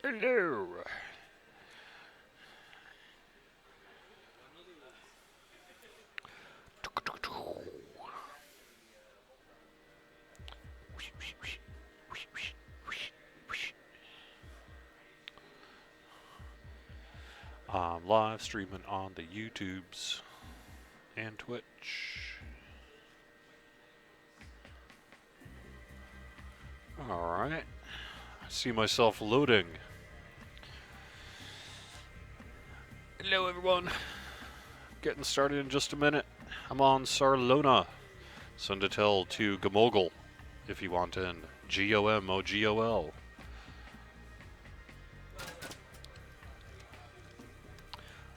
Hello. I'm live streaming on the YouTubes and Twitch. Alright. I see myself loading. Hello everyone. Getting started in just a minute. I'm on Sarlona. Send a tell to Gamogol if you want in. Gomogol.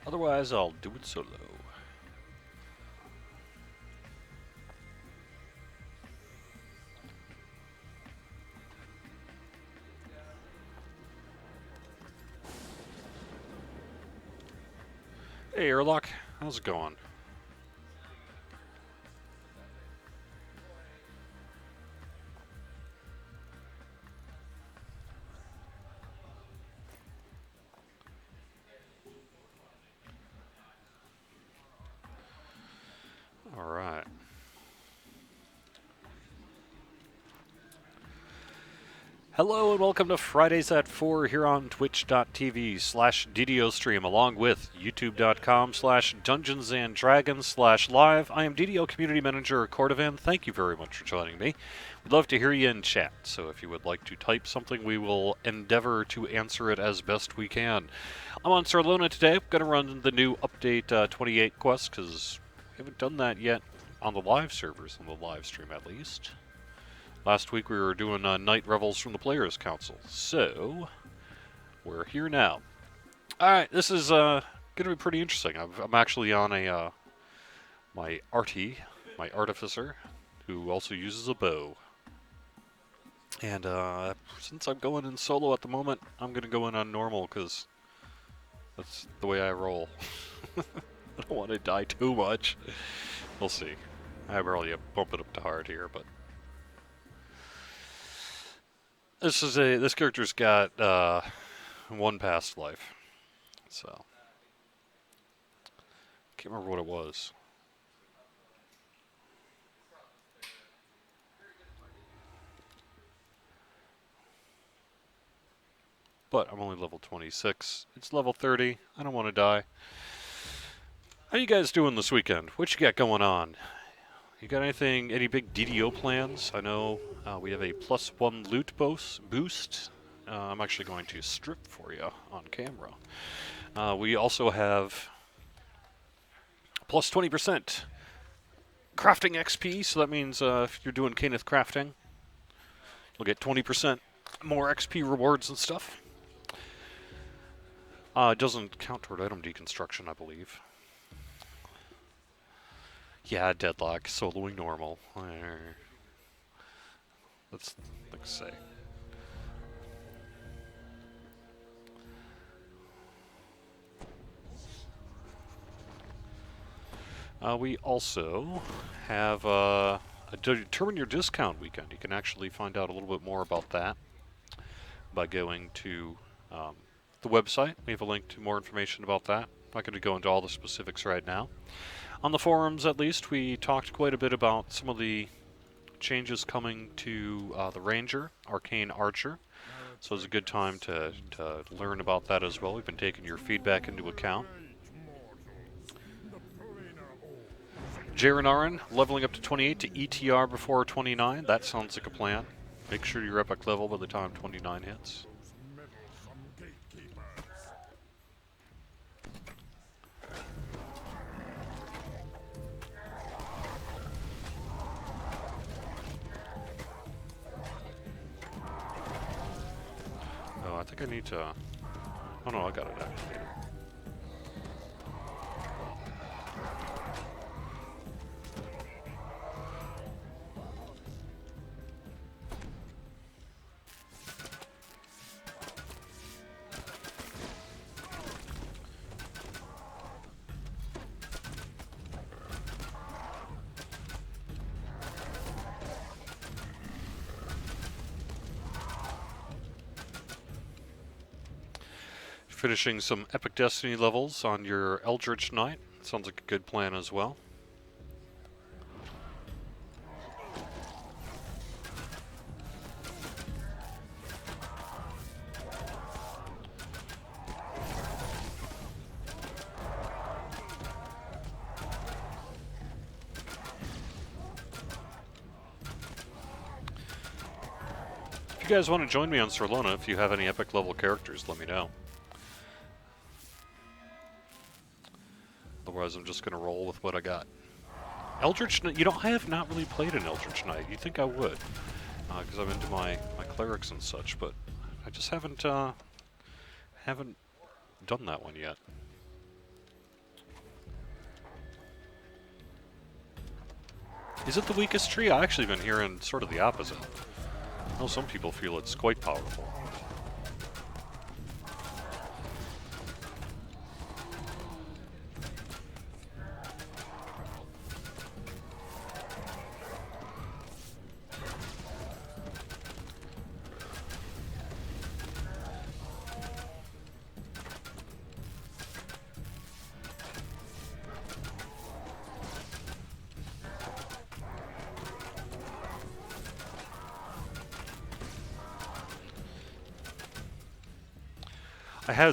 Otherwise, I'll do it solo. Hey, Airlock. How's it going? Alright. Hello and welcome to Fridays at 4 here on twitch.tv/DDO stream along with youtube.com/Dungeons and Dragons/live. I am DDO Community Manager Cordovan. Thank you very much for joining me. We'd love to hear you in chat, so if you would like to type something, we will endeavor to answer it as best we can. I'm on Sarlona today. I'm going to run the new Update 28 quest because we haven't done that yet on the live servers, on the live stream at least. Last week we were doing Night Revels from the Players' Council, so we're here now. Alright, this is going to be pretty interesting. I'm actually on a my artificer, who also uses a bow. And since I'm going in solo at the moment, I'm going to go in on normal, because that's the way I roll. I don't want to die too much. We'll see. I probably bump it up to hard here, but... This character's got one past life, so can't remember what it was. But I'm only level 26. It's level 30. I don't want to die. How you guys doing this weekend? What you got going on? You got anything, any big DDO plans? I know we have a +1 loot boost. I'm actually going to strip for you on camera. We also have +20% crafting XP, so that means if you're doing Kenneth crafting, you'll get 20% more XP rewards and stuff. It doesn't count toward item deconstruction, I believe. Yeah, deadlock, soloing normal. Let's say. We also have a determine your discount weekend. You can actually find out a little bit more about that by going to the website. We have a link to more information about that. I'm not going to go into all the specifics right now. On the forums, at least, we talked quite a bit about some of the changes coming to the Ranger, Arcane Archer. So it's a good time to learn about that as well. We've been taking your feedback into account. Jaren leveling up to 28 to ETR before 29. That sounds like a plan. Make sure you're epic level by the time 29 hits. I think I need to... Oh no, I got it activated. finishing some Epic Destiny levels on your Eldritch Knight. Sounds like a good plan as well. If you guys want to join me on Sorlona, if you have any epic level characters, let me know. Otherwise, I'm just going to roll with what I got. Eldritch Knight, you know, I have not really played an Eldritch Knight. You'd think I would, because I'm into my clerics and such, but I just haven't done that one yet. Is it the weakest tree? I've actually been hearing sort of the opposite. I know some people feel it's quite powerful.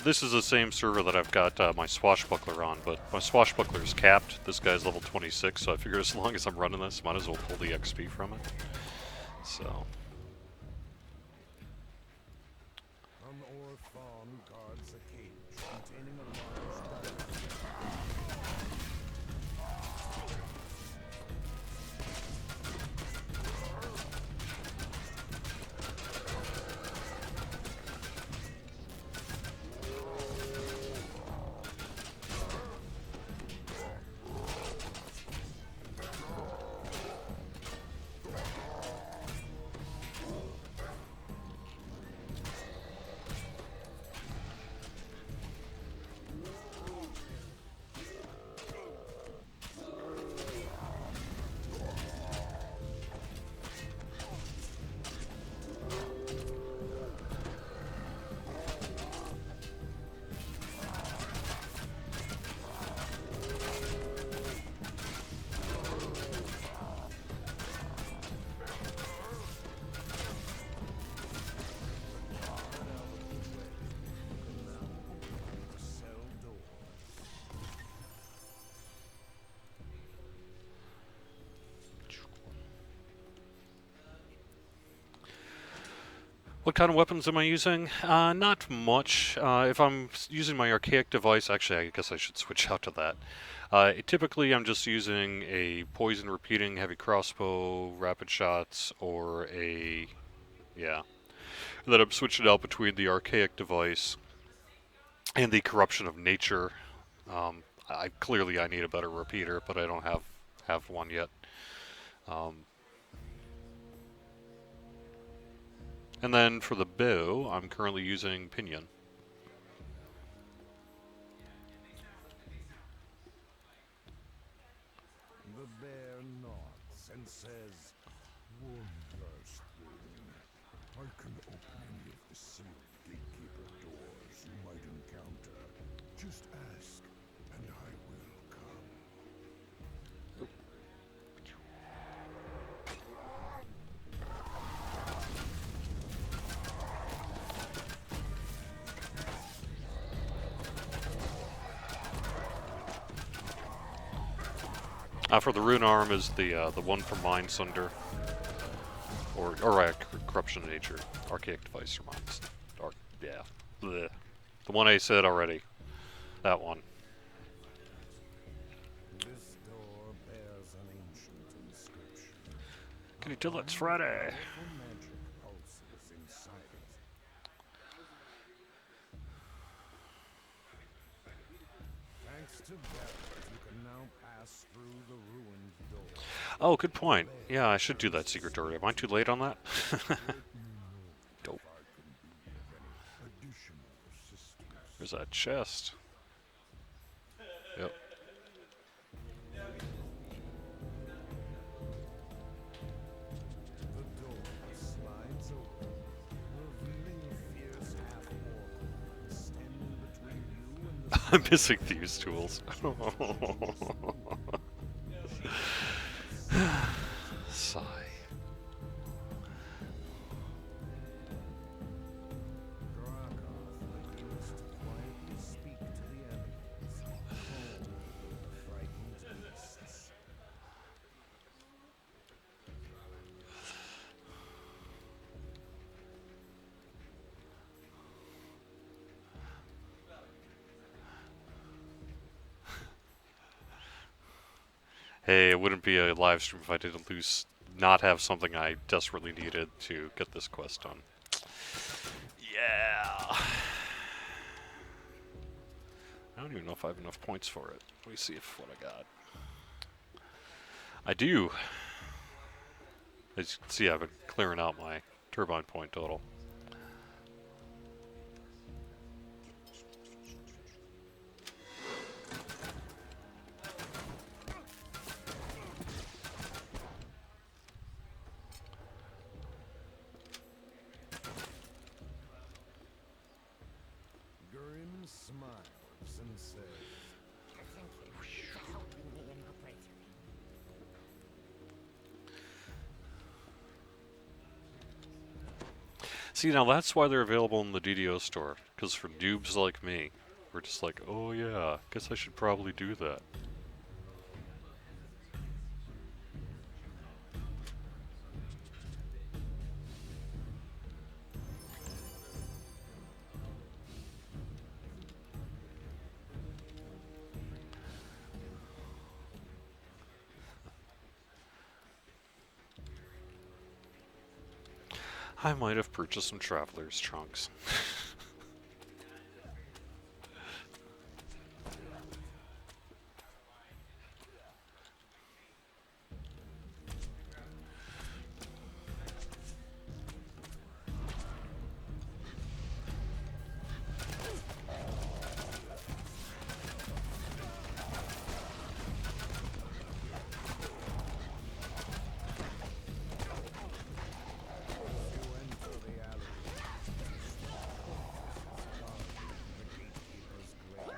This is the same server that I've got my Swashbuckler on, but my Swashbuckler is capped. This guy's level 26, so I figured as long as I'm running this, might as well pull the XP from it. So. What kind of weapons am I using? Not much. If I'm using my archaic device, actually I guess I should switch out to that. Typically I'm just using a poison repeating heavy crossbow, rapid shots, or yeah. And then I'm switching out between the archaic device and the corruption of nature. Clearly I need a better repeater, but I don't have one yet. And then for the bow, I'm currently using Pinion. The bear nods and says, "Wondrous thing. I can open any of the sealed gatekeeper doors you might encounter. Just ask, and I will come." For the rune arm is the one from Mind Sunder, or corruption of nature, archaic device or minds, yeah, bleh. The one I said already, that one. This door bears an ancient inscription. Can you tell it's Friday? Magic pulses inside it. Thanks to Gambit, you can now pass through the ruined door. Oh, good point. Yeah, I should do that secret door. Am I too late on that? Dope. There's that chest. Yep. The door slides open, revealing a fierce half-orc standing between I'm missing these tools. Sigh. Drakov begins to quietly speak to the animals, calm, frightened beasts. Hey, it wouldn't be a live stream if I didn't not have something I desperately needed to get this quest done. Yeah. I don't even know if I have enough points for it. Let me see what I got. I do. As you can see, I've been clearing out my turbine point total. Grim smiles and says, Thank you for helping me in my breakthrough. See, now that's why they're available in the DDO store. Because for noobs like me, we're just like, oh yeah, guess I should probably do that. I might have purchased some traveler's trunks. you enter the alley. The gatekeeper's glade.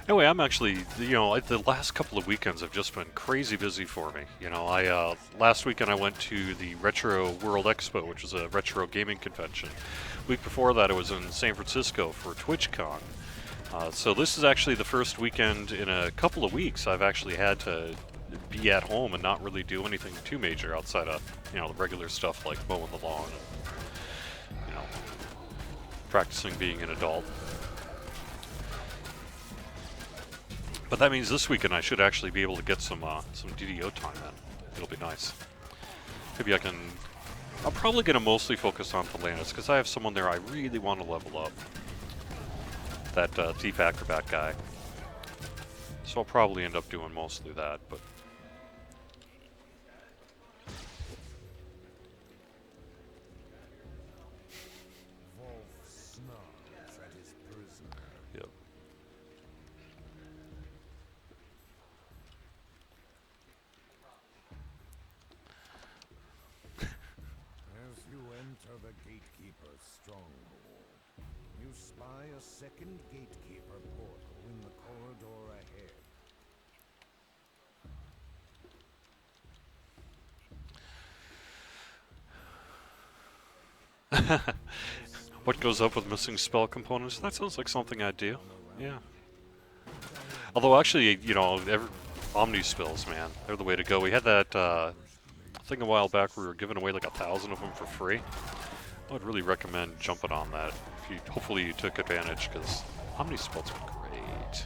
Anyway, I'm actually, the last couple of weekends have just been crazy busy for me. Last weekend I went to the Retro World Expo, which is a retro gaming convention. Week before that, I was in San Francisco for TwitchCon. So this is actually the first weekend in a couple of weeks I've actually had to be at home and not really do anything too major outside of, the regular stuff like mowing the lawn and, practicing being an adult. But that means this weekend I should actually be able to get some DDO time in. It'll be nice. Maybe I'm probably going to mostly focus on Atlantis, because I have someone there I really want to level up. That Thief Acrobat guy. So I'll probably end up doing mostly that, but... Wolf snarls at his prisoner. Yep. As you enter the gatekeeper's stronghold, you spy a second gatekeeper portal in the corridor ahead. What goes up with missing spell components? That sounds like something I'd do. Yeah. Although actually, Omni spells, man, they're the way to go. We had that thing a while back where we were giving away like 1,000 of them for free. I would really recommend jumping on that. Hopefully you took advantage, because Omni spells are great.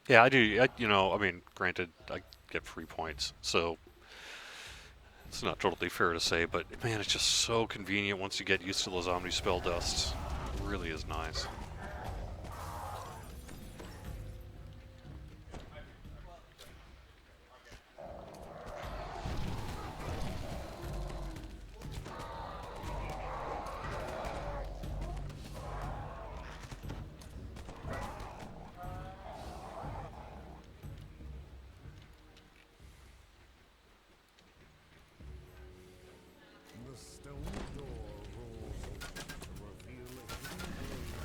Yeah, I do. You know, I mean, granted, I get free points, so it's not totally fair to say, but man, it's just so convenient once you get used to those Omni spell dusts. It really is nice. The stone door rolls open to reveal a hidden blade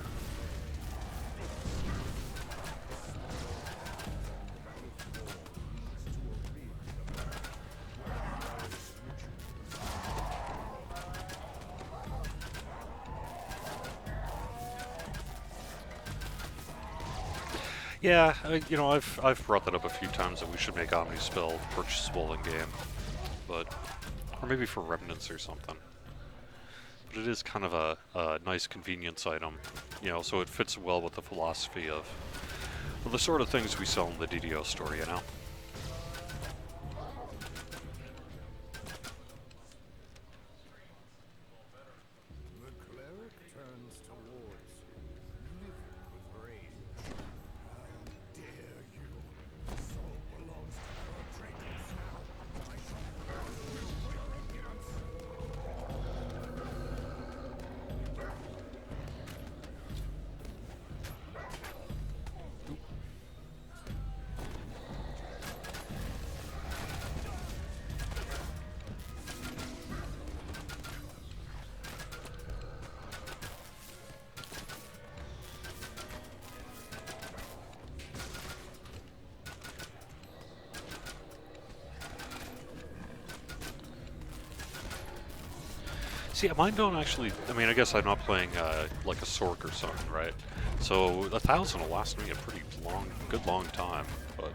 Yeah, you know, I've brought that up a few times that we should make Omni spell purchasable in game, but or maybe for remnants or something. But it is kind of a nice convenience item, you know, so it fits well with the philosophy of well, the sort of things we sell in the DDO store, you know. The cleric turns towards you, livid with rage. How dare you! The soul belongs to our traitors now. I shall burn you with vengeance. See, mine don't actually. I mean, I guess I'm not playing like a Sork or something, right? So 1,000 will last me a pretty good long time. But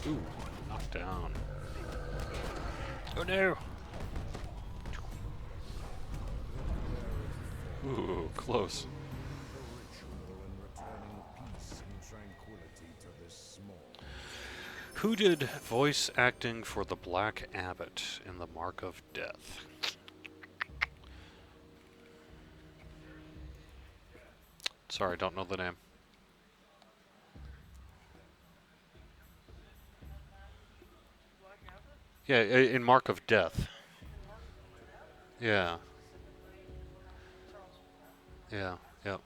ooh, knocked down. Oh no! Ooh, close. The ritual in returning peace and tranquility to this small. Who did voice acting for the Black Abbot in The Mark of Death? Sorry, don't know the name. Yeah, in Mark of Death. Yeah. Yeah, yeah.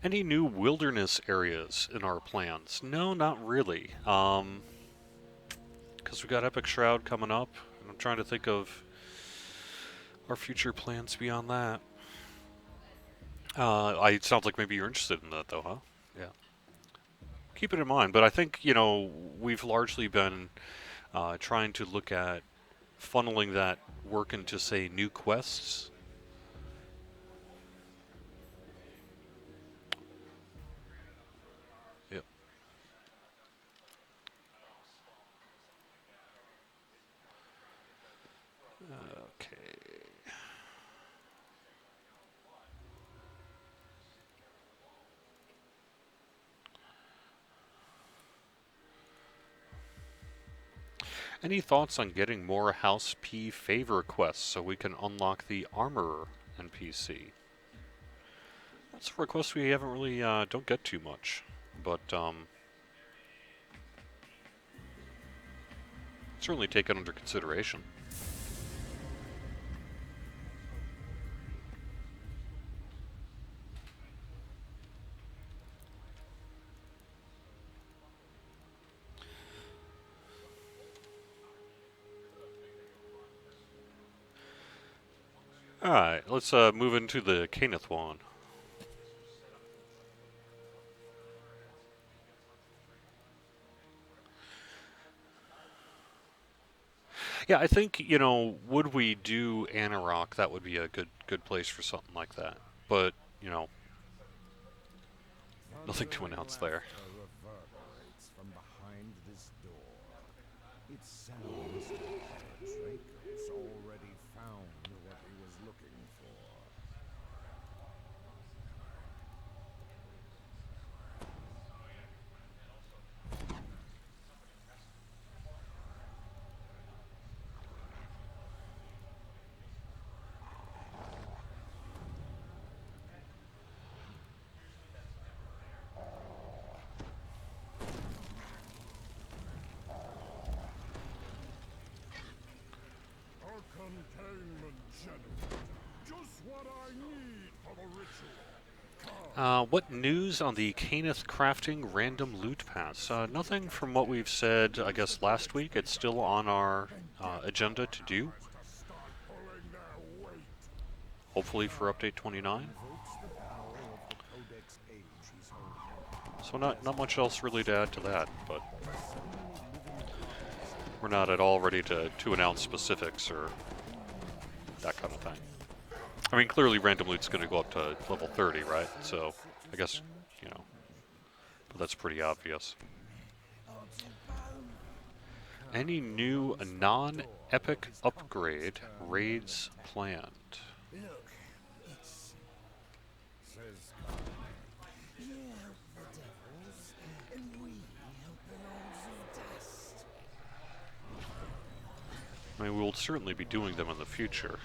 Any new wilderness areas in our plans? No, not really. Because we got Epic Shroud coming up, and I'm trying to think of our future plans beyond that. It sounds like maybe you're interested in that, though, huh? Yeah. Keep it in mind, but I think, you know, we've largely been trying to look at funneling that work into, say, new quests. Yep. Okay. Any thoughts on getting more House P favor quests so we can unlock the Armorer NPC? That's a request we haven't really, don't get too much, but certainly take it under consideration. Alright, let's move into the Kenneth one. Yeah, I think, you know, would we do Anarok, that would be a good place for something like that. But, you know, nothing to announce there. Reverberates from behind this door. It sounds like Draco's already found what he was looking for. A containment generator. Just what I need for the ritual. What news on the Kenneth crafting random loot pass? Nothing from what we've said, I guess, last week. It's still on our agenda to do. To start pulling their weight. Hopefully for update 29. Invokes the power of the Codex age he's holding. So not much else really to add to that, but we're not at all ready to announce specifics or that kind of thing. I mean, clearly random loot's going to go up to level 30, right? So I guess, you know, but that's pretty obvious. Any new non-epic upgrade raids planned? Look, it's Says you help the devils, and we help the lords of dust. I mean, we will certainly be doing them in the future.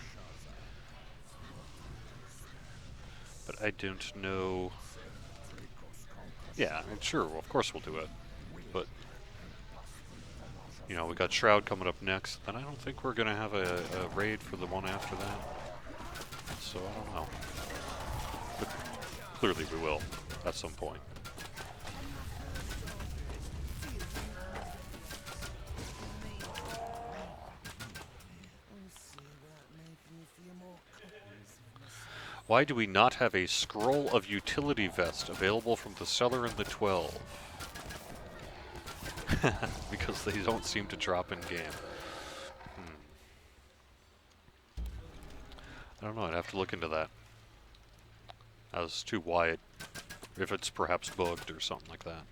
But I don't know. Yeah, I mean, sure, well, of course we'll do it. But, you know, we got Shroud coming up next, and I don't think we're going to have a raid for the one after that. So I don't know. But clearly we will, at some point. See about making a few more copies of myself. Why do we not have a Scroll of Utility Vest available from the seller in the 12? Because they don't seem to drop in game. I don't know, I'd have to look into that. As to why it, if it's perhaps bugged or something like that.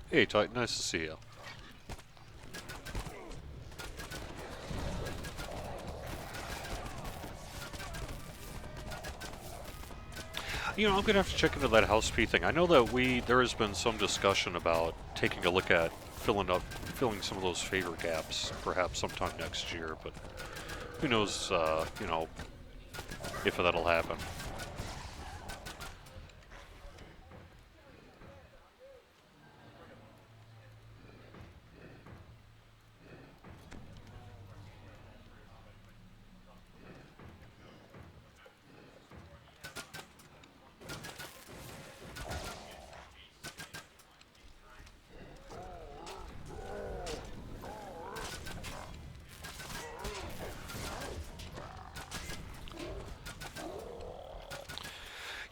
Hey, Titan, nice to see you. You know, I'm gonna have to check into that house P thing. I know that there has been some discussion about taking a look at filling some of those favor gaps, perhaps sometime next year. But who knows? You know, if that'll happen.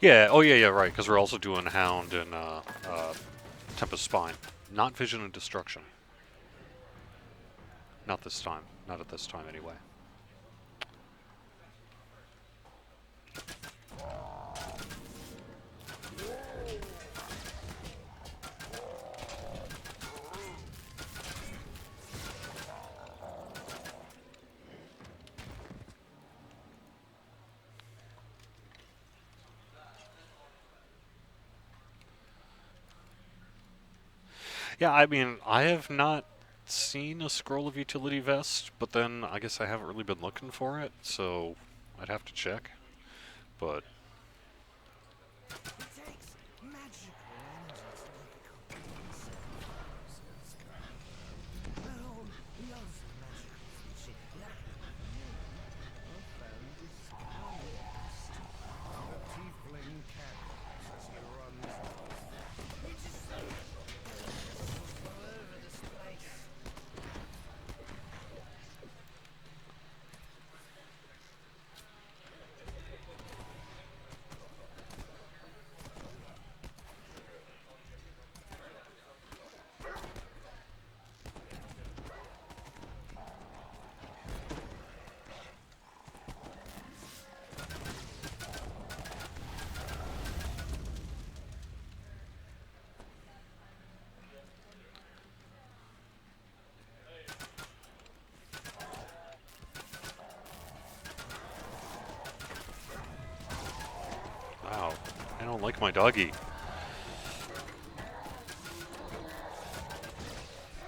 Yeah, oh yeah, right, because we're also doing Hound and Tempest Spine. Not Vision and Destruction. Not this time. Not at this time, anyway. Yeah, I mean, I have not seen a Scroll of Utility Vest, but then I guess I haven't really been looking for it, so I'd have to check. But It takes magical energy to make a copy of myself, says God. don't like my doggy.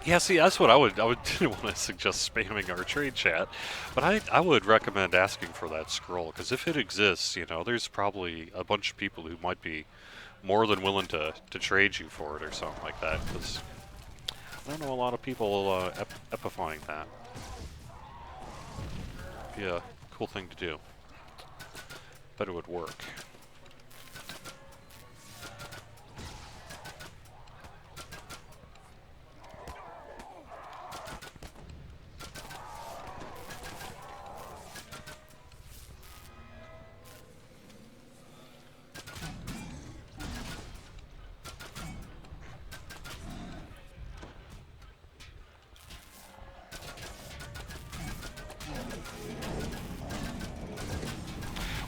Yeah, see, that's what I would didn't want to suggest spamming our trade chat, but I would recommend asking for that scroll, because if it exists, you know, there's probably a bunch of people who might be more than willing to trade you for it or something like that, because I don't know a lot of people epifying that. Be a cool thing to do. Bet it would work.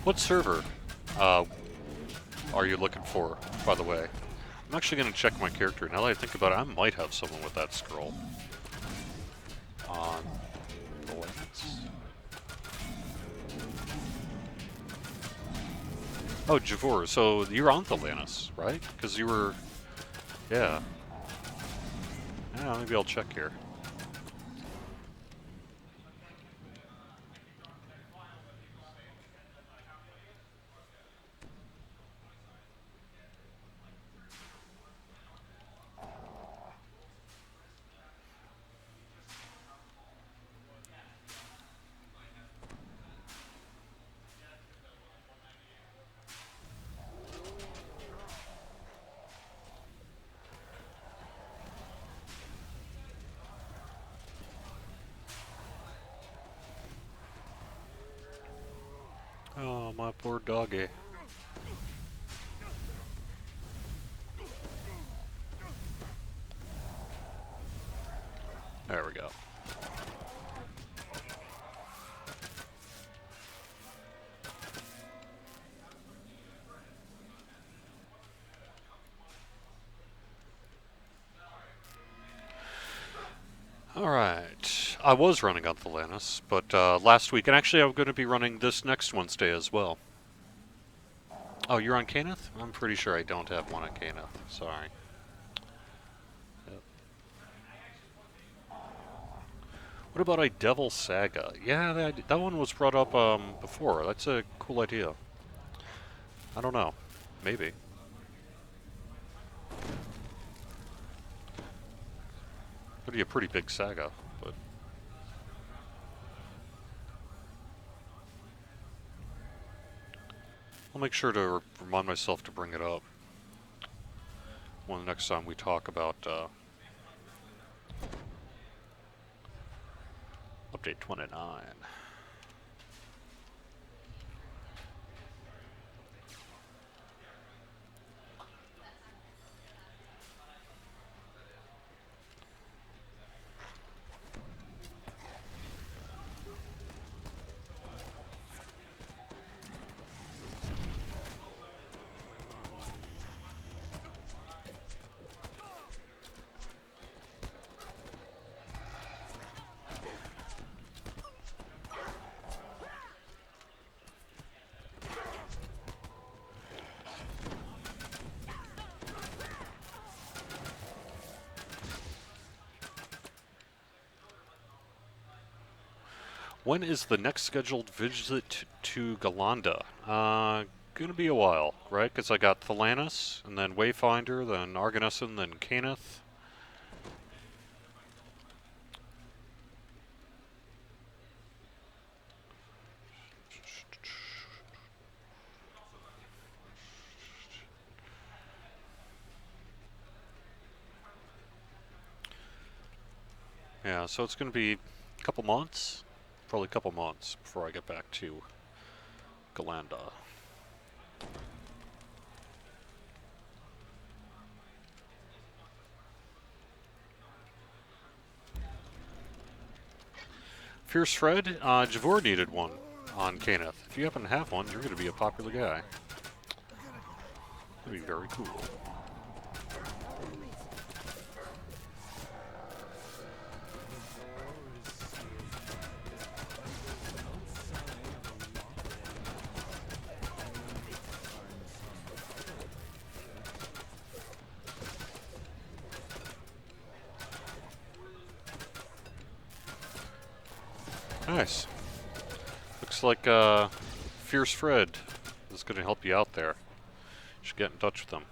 What server are you looking for, by the way? I'm actually going to check my character. Now that I think about it, I might have someone with that scroll. On the Lance. Oh, Javor, so you're on Thalanis, right? Because you were... Yeah. Yeah, maybe I'll check here. Oh, my poor doggy. There we go. Alright. I was running on Thalanis, but last week, and actually I'm going to be running this next Wednesday as well. Oh, you're on Caneth? I'm pretty sure I don't have one on Caneth. Sorry. Yep. What about a Devil Saga? Yeah, that one was brought up before. That's a cool idea. I don't know. Maybe. Would be a pretty big saga, but... I'll make sure to remind myself to bring it up when the next time we talk about Update 29. When is the next scheduled visit to Galanda? Gonna be a while, right? Because I got Thalanis, and then Wayfinder, then Arganesson, then Caneth. Yeah, so it's gonna be a couple months. Probably a couple months before I get back to Galanda. Fierce Fred, Javor needed one on Caneth. If you happen to have one, you're going to be a popular guy. That'd be very cool. Nice. Looks like Fierce Fred is going to help you out there. You should get in touch with him.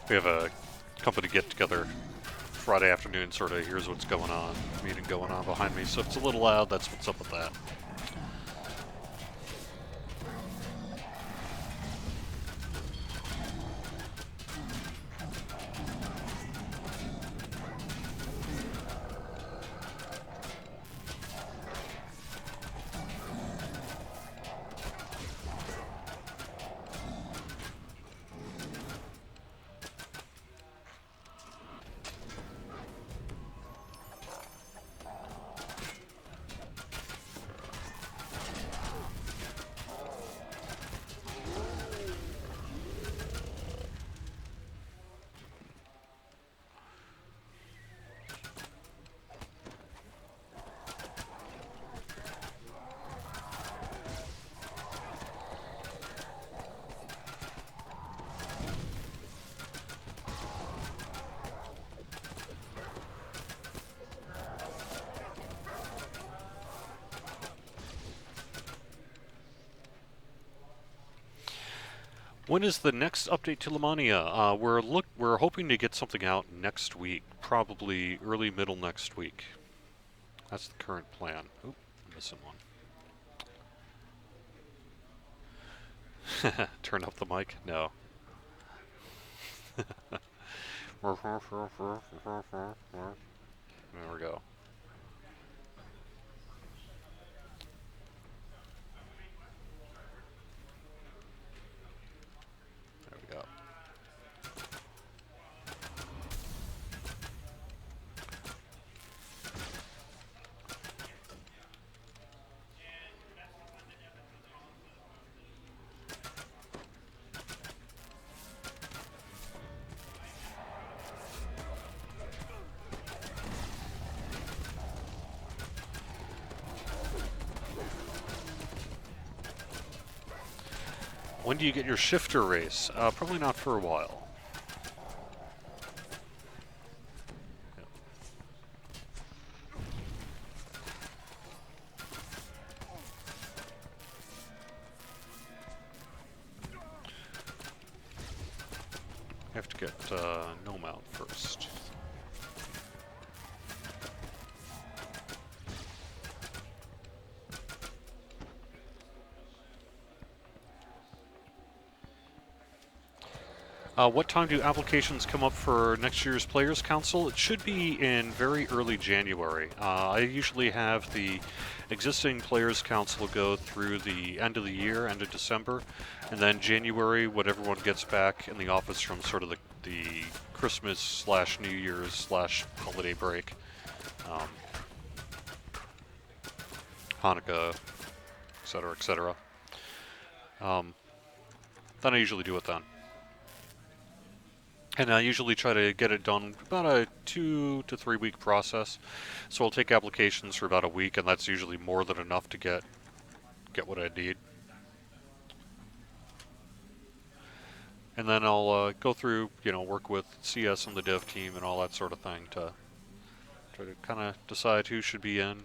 We have a company get-together Friday afternoon, sort of, here's what's going on, meeting going on behind me, so if it's a little loud, that's what's up with that. When is the next update to Lamania? We're hoping to get something out next week, probably early middle next week. That's the current plan. Oop, I'm missing one. Turn up the mic? No. There we go. There we go. When do you get your shifter race? Probably not for a while. I have to get Gnome out first. What time do applications come up for next year's Players' Council? It should be in very early January. I usually have the existing Players' Council go through the end of the year, end of December, and then January, when everyone gets back in the office from sort of the Christmas / New Year's / holiday break, Hanukkah, etc., etc. Then I usually do it then. And I usually try to get it done about a 2 to 3 week process. So I'll take applications for about a week, and that's usually more than enough to get what I need. And then I'll go through, work with CS and the dev team and all that sort of thing to try to kind of decide who should be in,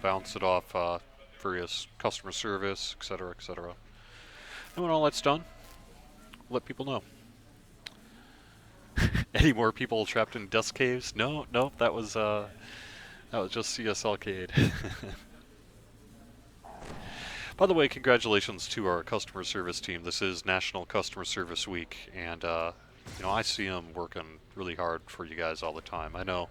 bounce it off various customer service, etc., etc. And when all that's done, let people know. Any more people trapped in dust caves? No, nope. That was just CSLcade. By the way, congratulations to our customer service team. This is National Customer Service Week, and I see them working really hard for you guys all the time. I know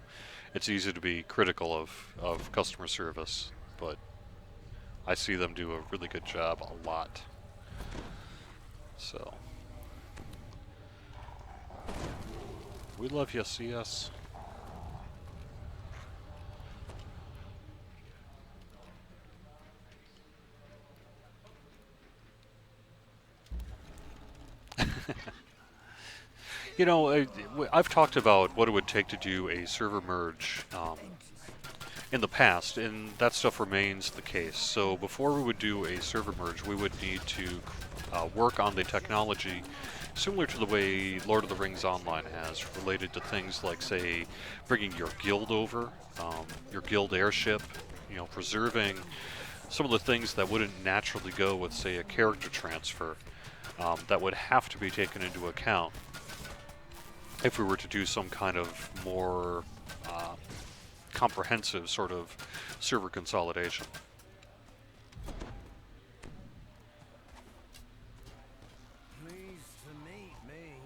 it's easy to be critical of customer service, but I see them do a really good job a lot. So, we love you, CS. I've talked about what it would take to do a server merge in the past, and that stuff remains the case. So before we would do a server merge, we would need to work on the technology similar to the way Lord of the Rings Online has, related to things like, say, bringing your guild over, your guild airship, preserving some of the things that wouldn't naturally go with, say, a character transfer, that would have to be taken into account if we were to do some kind of more comprehensive sort of server consolidation. Pleased to meet me.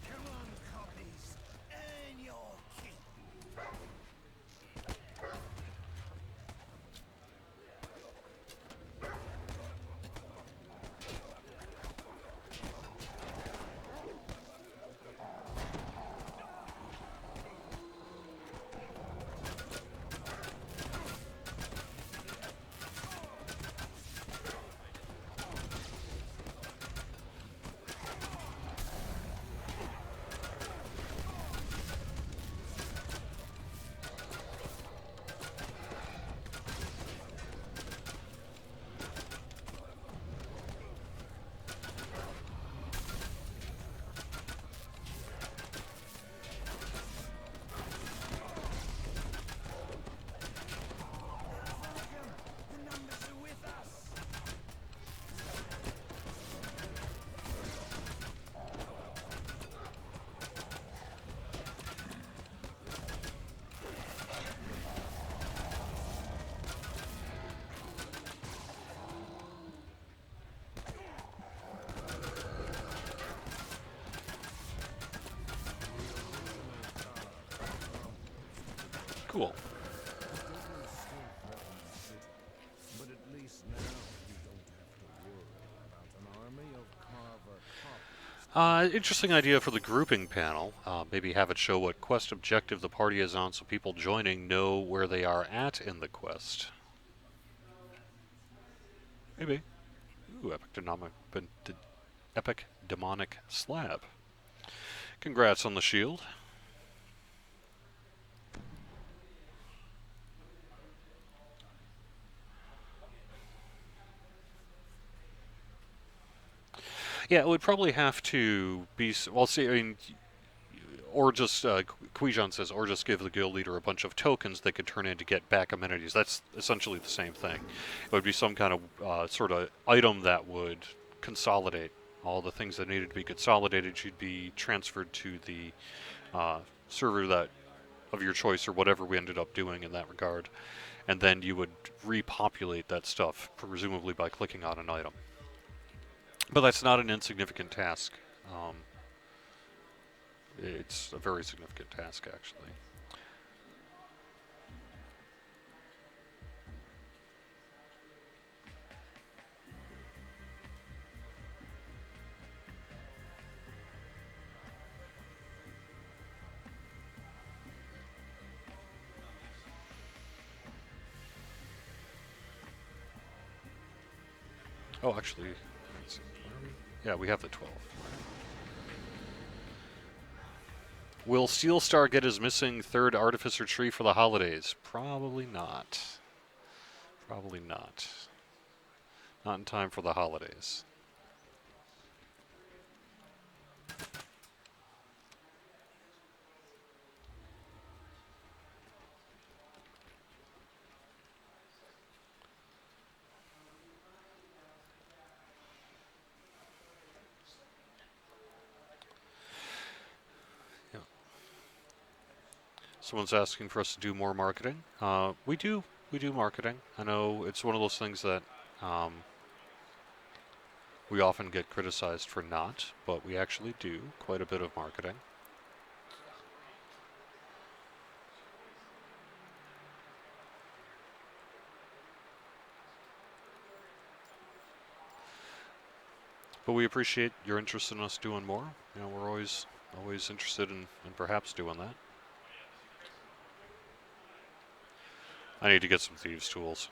Come on, copies. Earn your keep. The numbers are with us. Cool. But at least now you don't have to worry about an army of Carver copies. Interesting idea for the grouping panel. Maybe have it show what quest objective the party is on so people joining know where they are at in the quest. Maybe. Ooh, epic demonic slab. Congrats on the shield. Yeah, it would probably have to be. Well, see, I mean, or just Quijan says, or just give the guild leader a bunch of tokens they could turn in to get back amenities. That's essentially the same thing. It would be some kind of sort of item that would consolidate all the things that needed to be consolidated. Should be transferred to the server that of your choice, or whatever we ended up doing in that regard, and then you would repopulate that stuff, presumably by clicking on an item. But that's not an insignificant task. It's a very significant task, actually. Oh, actually, let's see, yeah, we have the 12. Will Steelstar get his missing third Artificer tree for the holidays? Probably not. Probably not. Not in time for the holidays. Someone's asking for us to do more marketing. We do marketing. I know it's one of those things that we often get criticized for not, but we actually do quite a bit of marketing. But we appreciate your interest in us doing more. You know, we're always interested in perhaps doing that. I need to get some thieves' tools.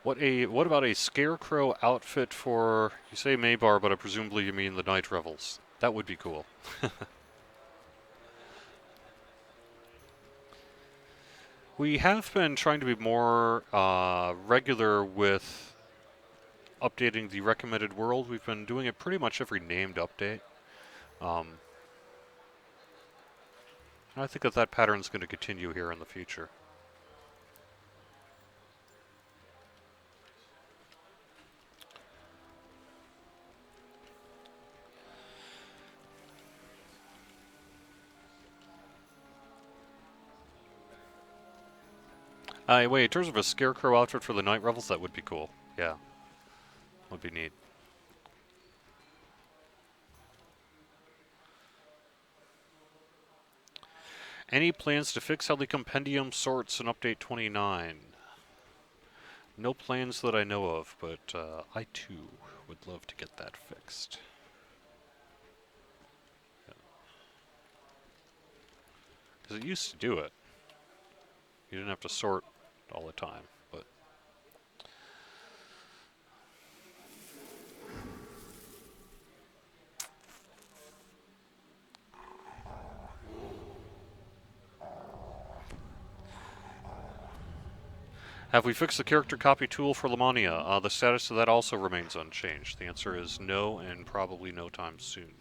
What about a scarecrow outfit for, you say Maybar, but presumably you mean the night revels? That would be cool. We have been trying to be more regular with updating the recommended world. We've been doing it pretty much every named update. I think that pattern is going to continue here in the future. Wait, in terms of a scarecrow outfit for the night revels, that would be cool. Yeah. Would be neat. Any plans to fix how the compendium sorts in update 29? No plans that I know of, but I too would love to get that fixed. Because it used to do it. You didn't have to sort all the time, but... Have we fixed the character copy tool for Lamania? The status of that also remains unchanged. The answer is no, and probably no time soon.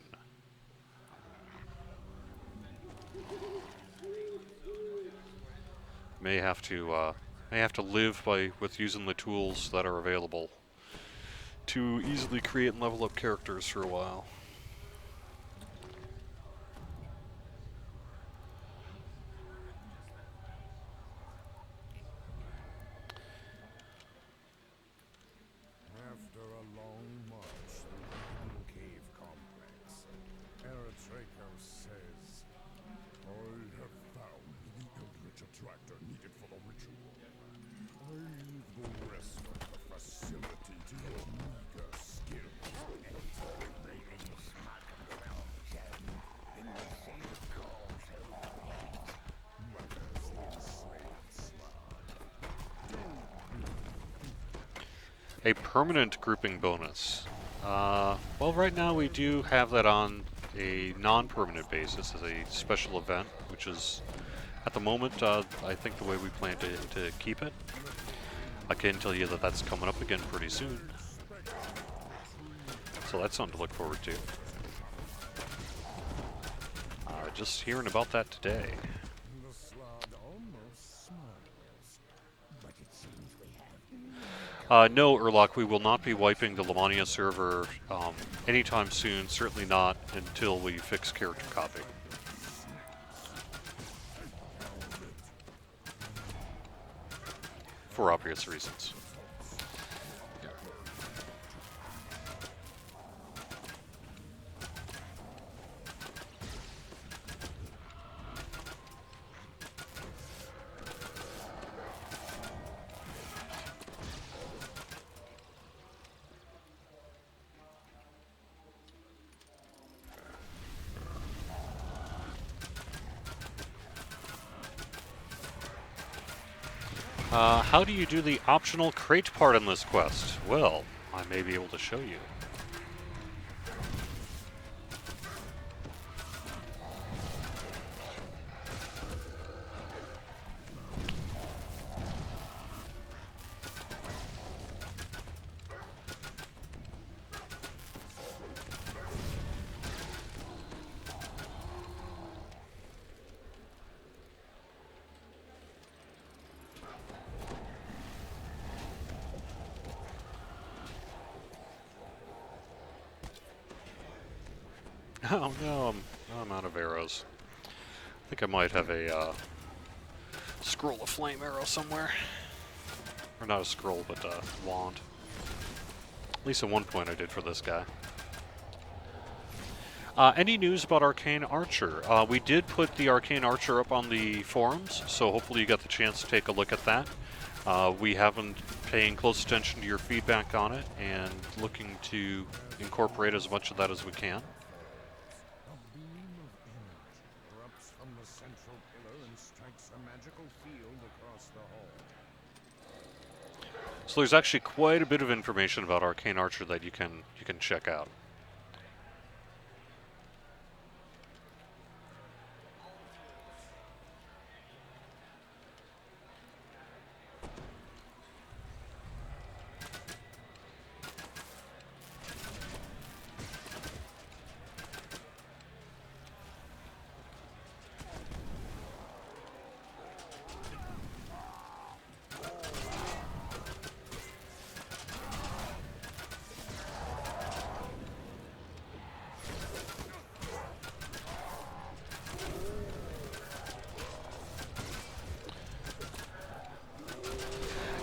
May have to live with using the tools that are available to easily create and level up characters for a while. After a long march through the hidden cave complex, Eritreiko says, I have found the eldritch attractor needed for the ritual. I leave the rest of the facility to your meager skills. A permanent grouping bonus. Well, right now we do have that on a non-permanent basis as a special event, which is, at the moment, I think the way we plan to keep it. I can tell you that that's coming up again pretty soon. So that's something to look forward to. Just hearing about that today. The slug almost smiles, but it seems we have No, Urlock, we will not be wiping the Lamania server anytime soon, certainly not until we fix character copy. For obvious reasons. How do you do the optional crate part in this quest? Well, I may be able to show you. Oh no, I'm out of arrows. I think I might have a scroll of flame arrow somewhere. Or not a scroll, but a wand. At least at one point I did for this guy. Any news about Arcane Archer? We did put the Arcane Archer up on the forums, so hopefully you got the chance to take a look at that. We have been paying close attention to your feedback on it and looking to incorporate as much of that as we can. A beam of energy erupts from the central pillar and strikes a magical field across the hall. So there's actually quite a bit of information about Arcane Archer that you can check out.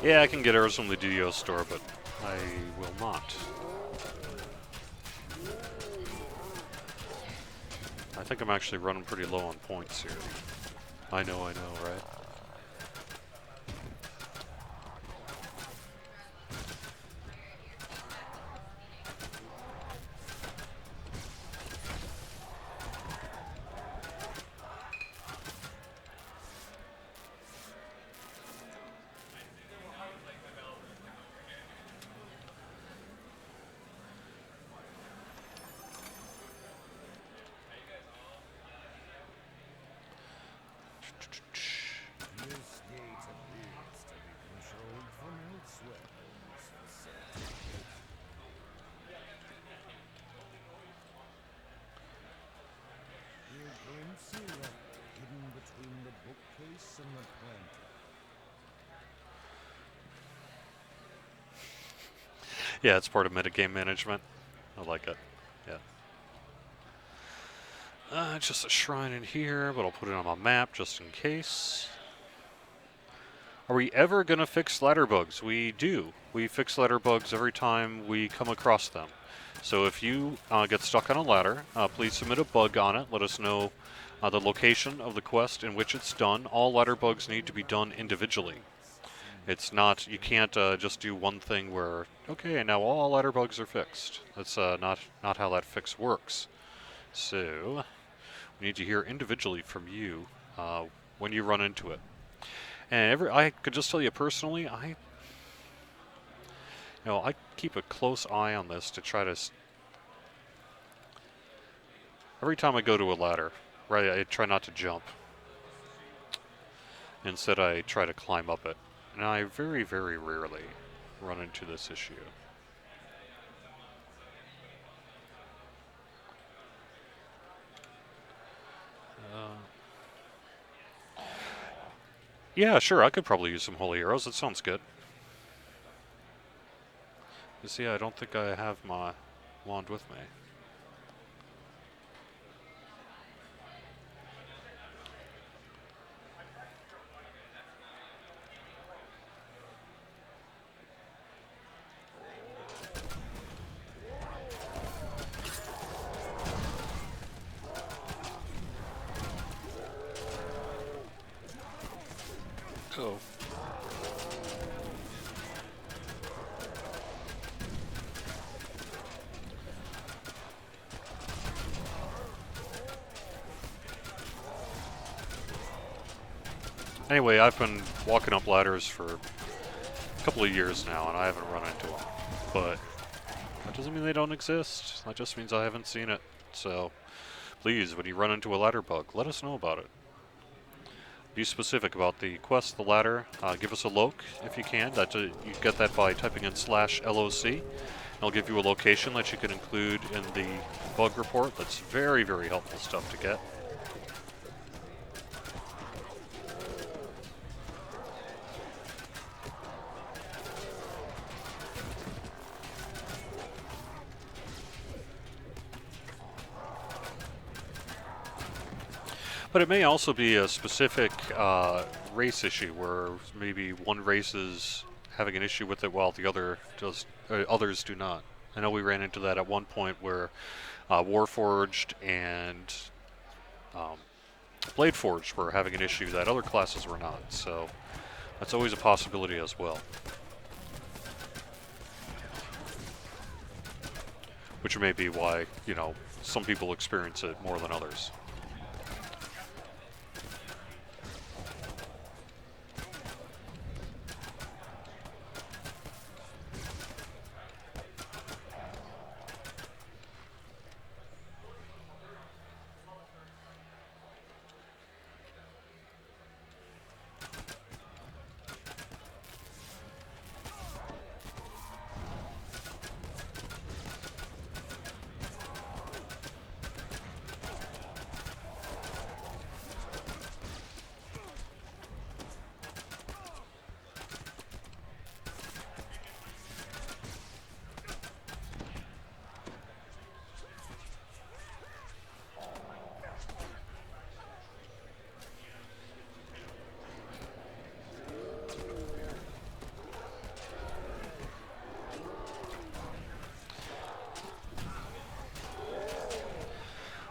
Yeah, I can get arrows from the DDO store, but I will not. I think I'm actually running pretty low on points here. I know, right? This gate appears to be controlled from elsewhere in this facility. Your glimpse erect, hidden between the bookcase and the planter. Yeah, it's part of metagame management. I like it. Yeah. It's just a shrine in here, but I'll put it on my map just in case. Are we ever going to fix ladder bugs? We do. We fix ladder bugs every time we come across them. So if you get stuck on a ladder, please submit a bug on it. Let us know the location of the quest in which it's done. All ladder bugs need to be done individually. It's not, you can't just do one thing where, okay, now all ladder bugs are fixed. That's not how that fix works. So, we need to hear individually from you when you run into it. And I could just tell you personally, I keep a close eye on this to try to. Every time I go to a ladder, right, I try not to jump. Instead, I try to climb up it, and I very, very rarely run into this issue. Yeah, sure, I could probably use some holy arrows. That sounds good. You see, I don't think I have my wand with me. Oh. Anyway, I've been walking up ladders for a couple of years now, and I haven't run into them. But that doesn't mean they don't exist. That just means I haven't seen it. So, please, when you run into a ladder bug, let us know about it. Be specific about the quest, the ladder. Give us a loc if you can. You get that by typing in /LOC. I'll give you a location that you can include in the bug report. That's very, very helpful stuff to get. But it may also be a specific race issue where maybe one race is having an issue with it while the other does, others do not. I know we ran into that at one point where Warforged and Bladeforged were having an issue that other classes were not. So that's always a possibility as well. Which may be why, you know, some people experience it more than others.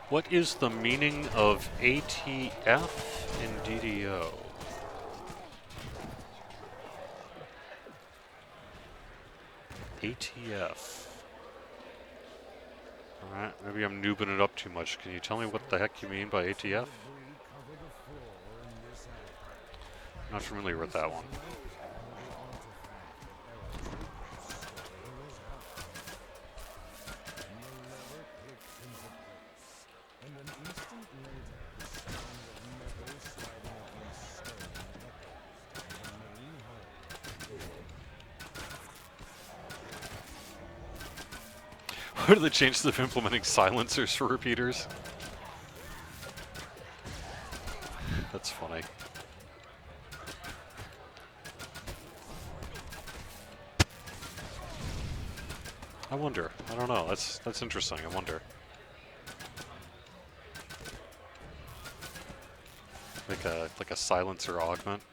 What is the meaning of ATF in DDO? ATF. Alright, maybe I'm noobing it up too much. Can you tell me what the heck you mean by ATF? Not familiar with that one. What are the chances of implementing silencers for repeaters? That's funny. I wonder. I don't know. That's interesting. I wonder. Like a silencer augment.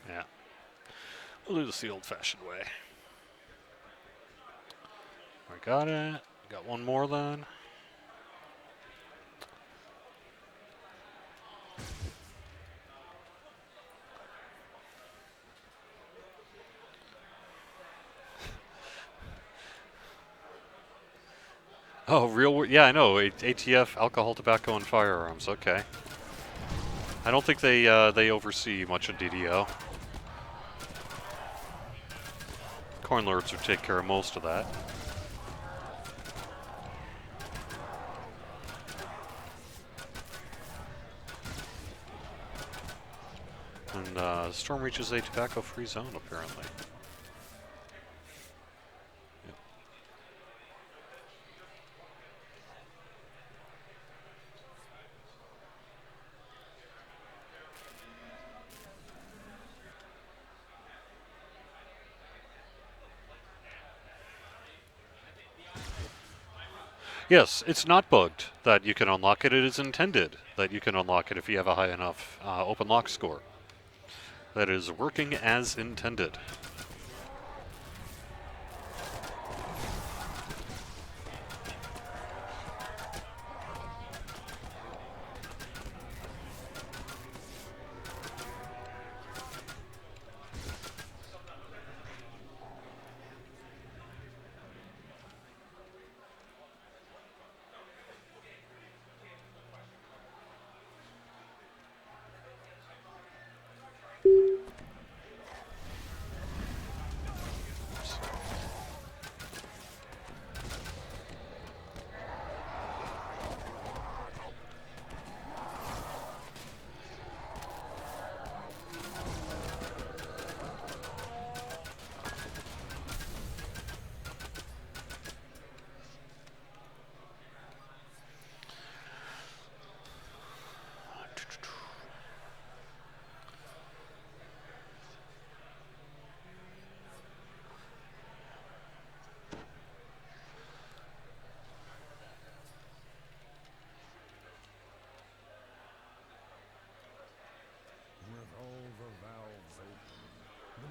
Yeah. We'll do this the old-fashioned way. I got it. Got one more then. Oh, yeah, I know. ATF, alcohol, tobacco, and firearms. Okay. I don't think they oversee much in DDO. Coin Lords would take care of most of that. And Storm reaches a tobacco-free zone, apparently. Yep. Yes, it's not bugged that you can unlock it. It is intended that you can unlock it if you have a high enough open lock score. That is working as intended.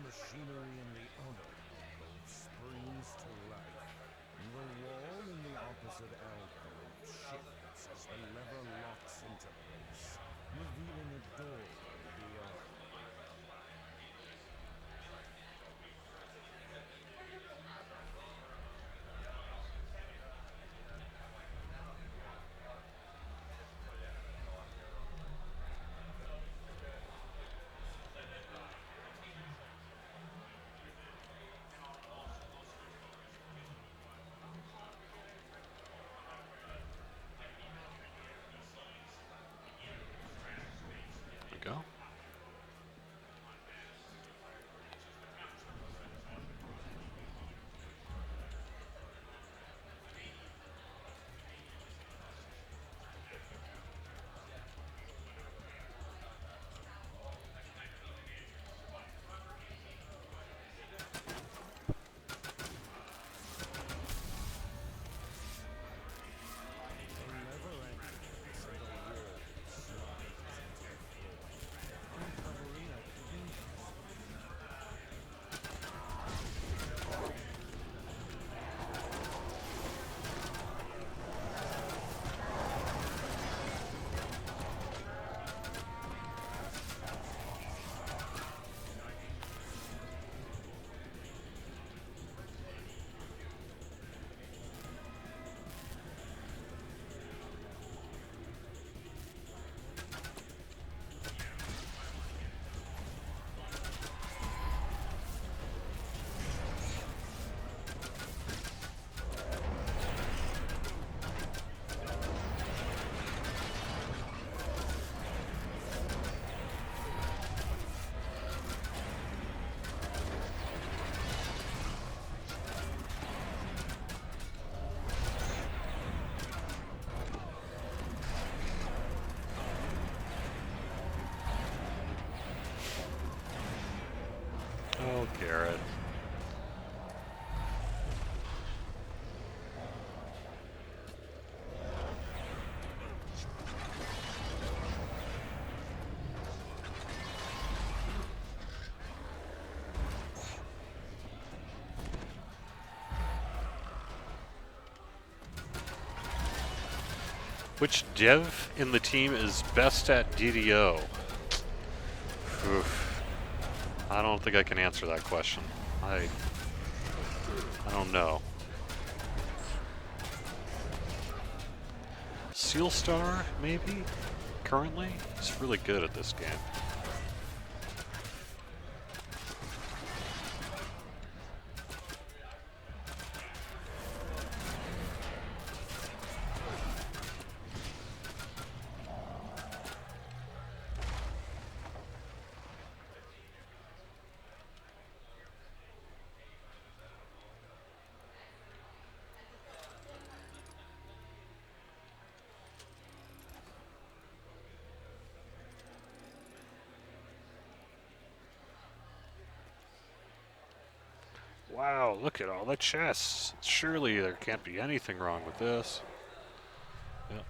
machinery in the other both springs to life. The wall in the opposite alcove shifts as the lever locks into place, revealing a doorway beyond. There we go. Oh, Garrett. Which dev in the team is best at DDO? Oof. I don't think I can answer that question. I don't know. Seal Star, maybe? Currently? He's really good at this game. Wow, look at all the chests. Surely there can't be anything wrong with this. Yep.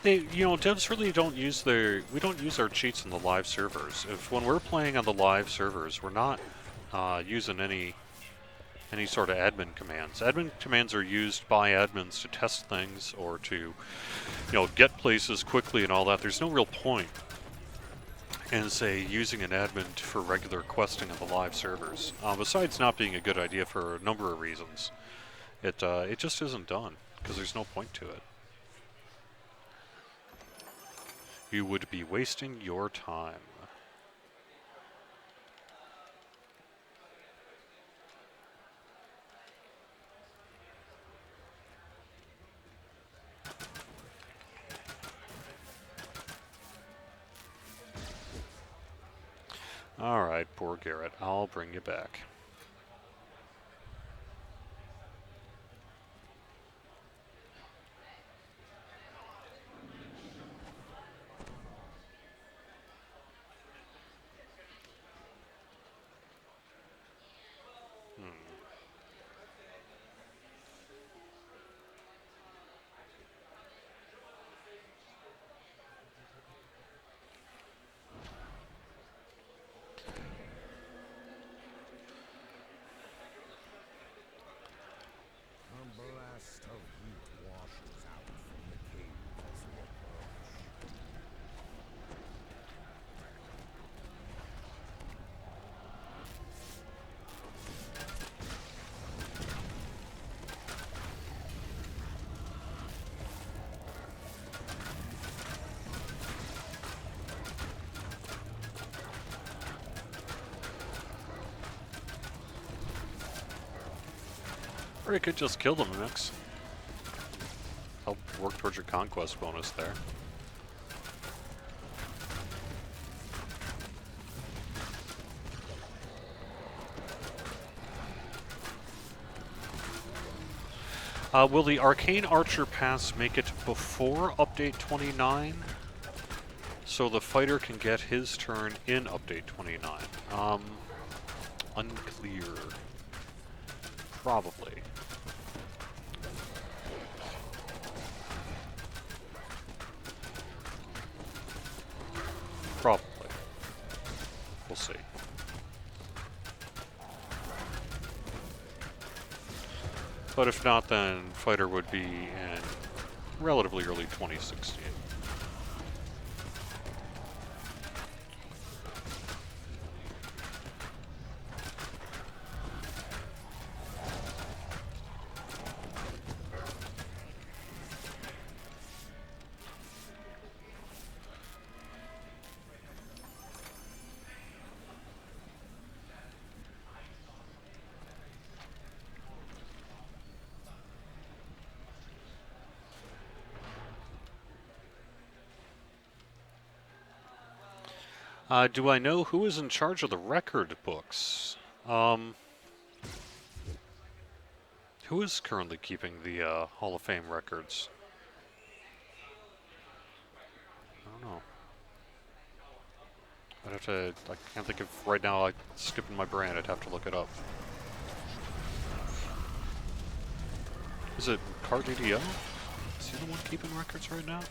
Devs really don't use we don't use our cheats in the live servers. When we're playing on the live servers, we're not using any sort of admin commands. Admin commands are used by admins to test things or to, get places quickly and all that. There's no real point in, say, using an admin for regular questing on the live servers. Besides not being a good idea for a number of reasons, it just isn't done because there's no point to it. You would be wasting your time. Alright, poor Garrett. I'll bring you back. A blast of heat washes out from the cave as we approach. Or you could just kill them, Mix. Help work towards your conquest bonus there. Will the Arcane Archer Pass make it before Update 29? So the fighter can get his turn in Update 29. Unclear. Probably. Probably. We'll see. But if not, then fighter would be in relatively early 2016. Do I know who is in charge of the record books? Who is currently keeping the Hall of Fame records? I don't know. I'd have to, I can't think of right now, like, skipping my brain, I'd have to look it up. Is it Cart DDO? Is he the one keeping records right now?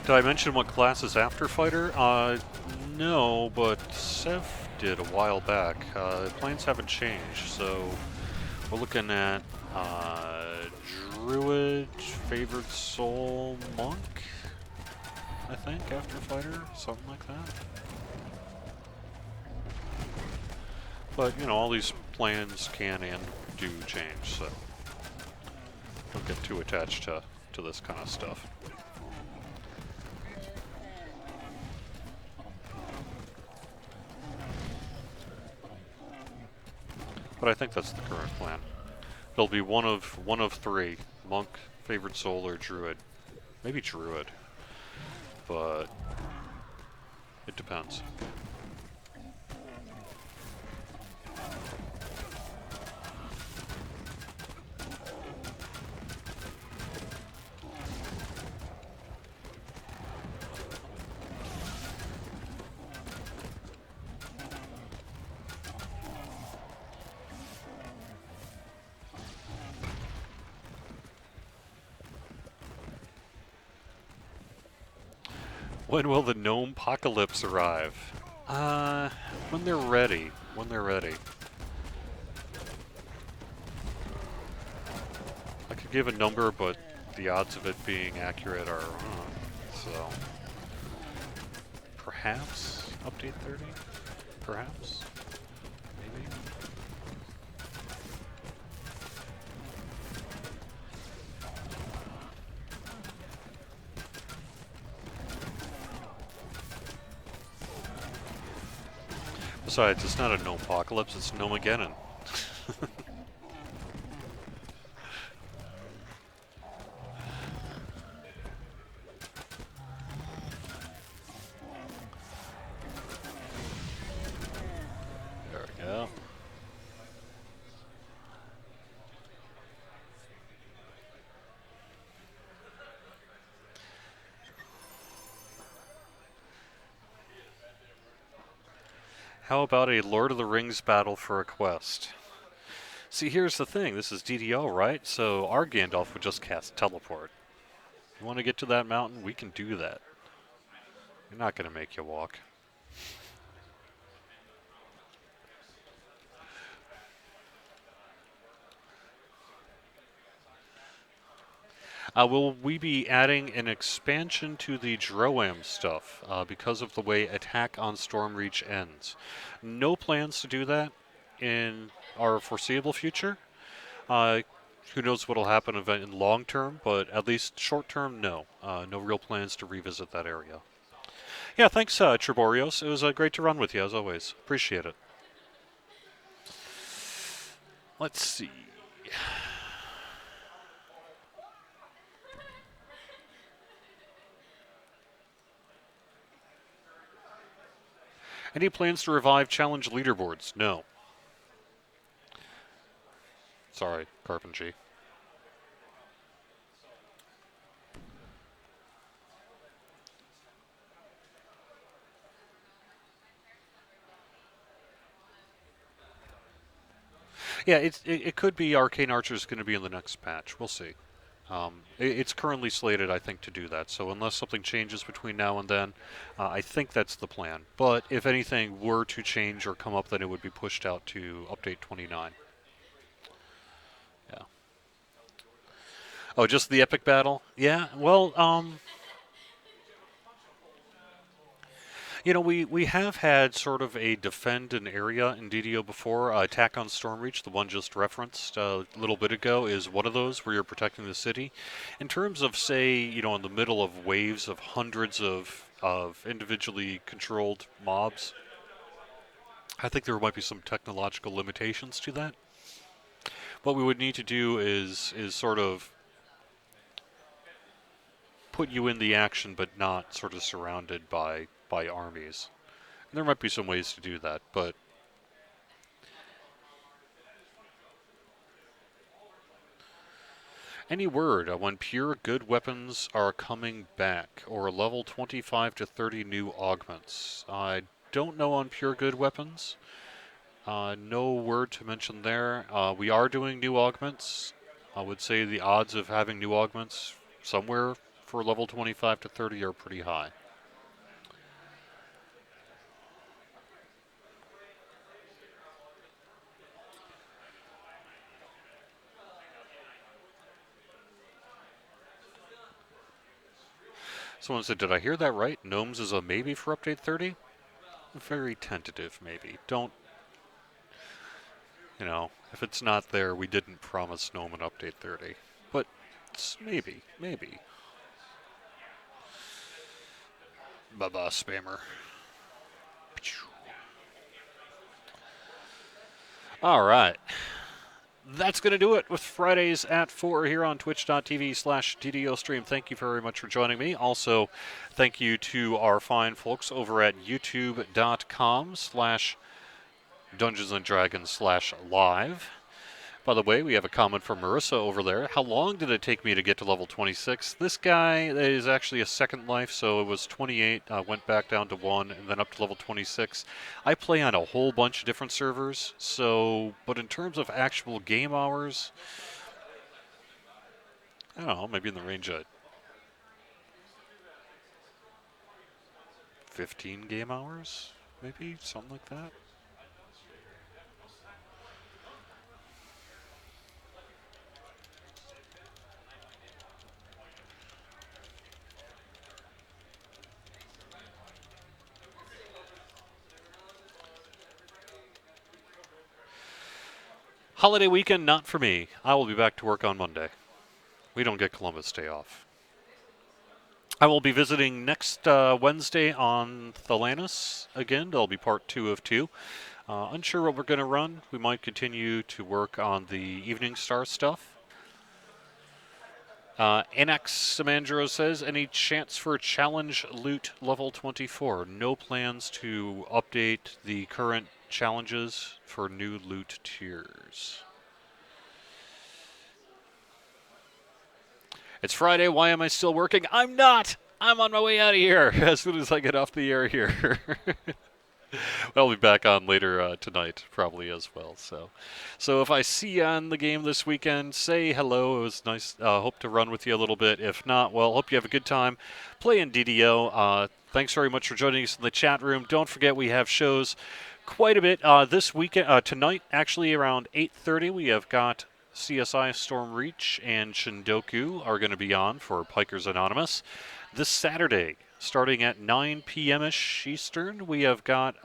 Did I mention what class is after fighter? No, but Sev did a while back. Plans haven't changed, so we're looking at Druid, Favored Soul, Monk, I think, after fighter, something like that. But, you know, all these plans can and do change, so don't get too attached to this kind of stuff. But I think that's the current plan. It'll be one of three: Monk, Favored Soul, or Druid. Maybe Druid, but it depends. When will the gnome apocalypse arrive? When they're ready. When they're ready. I could give a number, but the odds of it being accurate are so. Perhaps update 30? Perhaps? Maybe? Besides, it's not a no-apocalypse, it's no-mageddon. There we go. How about a Lord of the Rings battle for a quest? See, here's the thing. This is DDO, right? So our Gandalf would just cast Teleport. You want to get to that mountain? We can do that. We're not going to make you walk. Will we be adding an expansion to the Droam stuff because of the way Attack on Stormreach ends? No plans to do that in our foreseeable future. Who knows what will happen in long term, but at least short term, no. No real plans to revisit that area. Yeah, thanks, Triborios. It was great to run with you, as always. Appreciate it. Let's see. Any plans to revive challenge leaderboards? No. Sorry, Carpentry. Yeah, it could be Arcane Archer's going to be in the next patch. We'll see. It's currently slated, I think, to do that. So unless something changes between now and then, I think that's the plan. But if anything were to change or come up, then it would be pushed out to update 29. Yeah. Oh, just the epic battle? Yeah. Well, you know, we have had sort of a defend an area in DDO before. Attack on Stormreach, the one just referenced a little bit ago, is one of those where you're protecting the city. In terms of, say, you know, in the middle of waves of hundreds of individually controlled mobs, I think there might be some technological limitations to that. What we would need to do is sort of put you in the action, but not sort of surrounded by armies. And there might be some ways to do that, but any word when pure good weapons are coming back, or level 25 to 30 new augments? I don't know on pure good weapons. No word to mention there. We are doing new augments. I would say the odds of having new augments somewhere for level 25 to 30 are pretty high. Someone said, did I hear that right? Gnomes is a maybe for update 30? Very tentative, maybe. Don't, you know, if it's not there, we didn't promise Gnome an update 30. But it's maybe. Bye-bye, spammer. All right. That's going to do it with Fridays at 4 here on twitch.tv/DDO stream. Thank you very much for joining me. Also, thank you to our fine folks over at youtube.com/Dungeons&Dragons/live. By the way, we have a comment from Marissa over there. How long did it take me to get to level 26? This guy is actually a second life, so it was 28, went back down to 1, and then up to level 26. I play on a whole bunch of different servers, but in terms of actual game hours, I don't know, maybe in the range of 15 game hours? Maybe, something like that. Holiday weekend, not for me. I will be back to work on Monday. We don't get Columbus Day off. I will be visiting next Wednesday on Thalanis again. That'll be part 2 of 2. Unsure what we're going to run. We might continue to work on the Evening Star stuff. Annex Samandro says, any chance for challenge loot level 24? No plans to update the current challenges for new loot tiers. It's Friday. Why am I still working? I'm not! I'm on my way out of here as soon as I get off the air here. I'll be back on later tonight, probably as well. So if I see you on the game this weekend, say hello. It was nice. Hope to run with you a little bit. If not, well, hope you have a good time playing DDO. Thanks very much for joining us in the chat room. Don't forget we have shows quite a bit this weekend. Tonight, actually, around 8:30, we have got CSI Storm Reach and Shindoku are going to be on for Pikers Anonymous. This Saturday, starting at 9 p.m.ish Eastern, we have got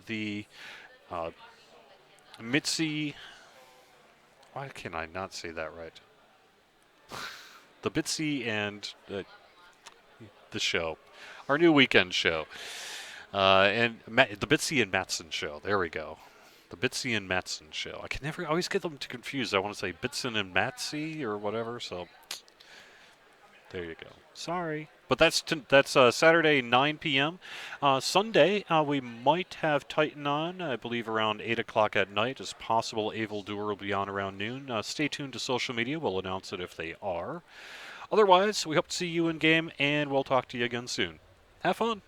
the Mitzi. Why can I not say that right? The Bitsy and the show, our new weekend show, and the Bitsy and Matson show. There we go. The Bitsy and Matson show. I can never always get them confused. I want to say Bitson and Matsy or whatever. So there you go. Sorry. But that's Saturday, 9 p.m. Sunday, we might have Titan on, I believe, around 8 o'clock at night. It's possible Evil Doer will be on around noon. Stay tuned to social media. We'll announce it if they are. Otherwise, we hope to see you in game, and we'll talk to you again soon. Have fun.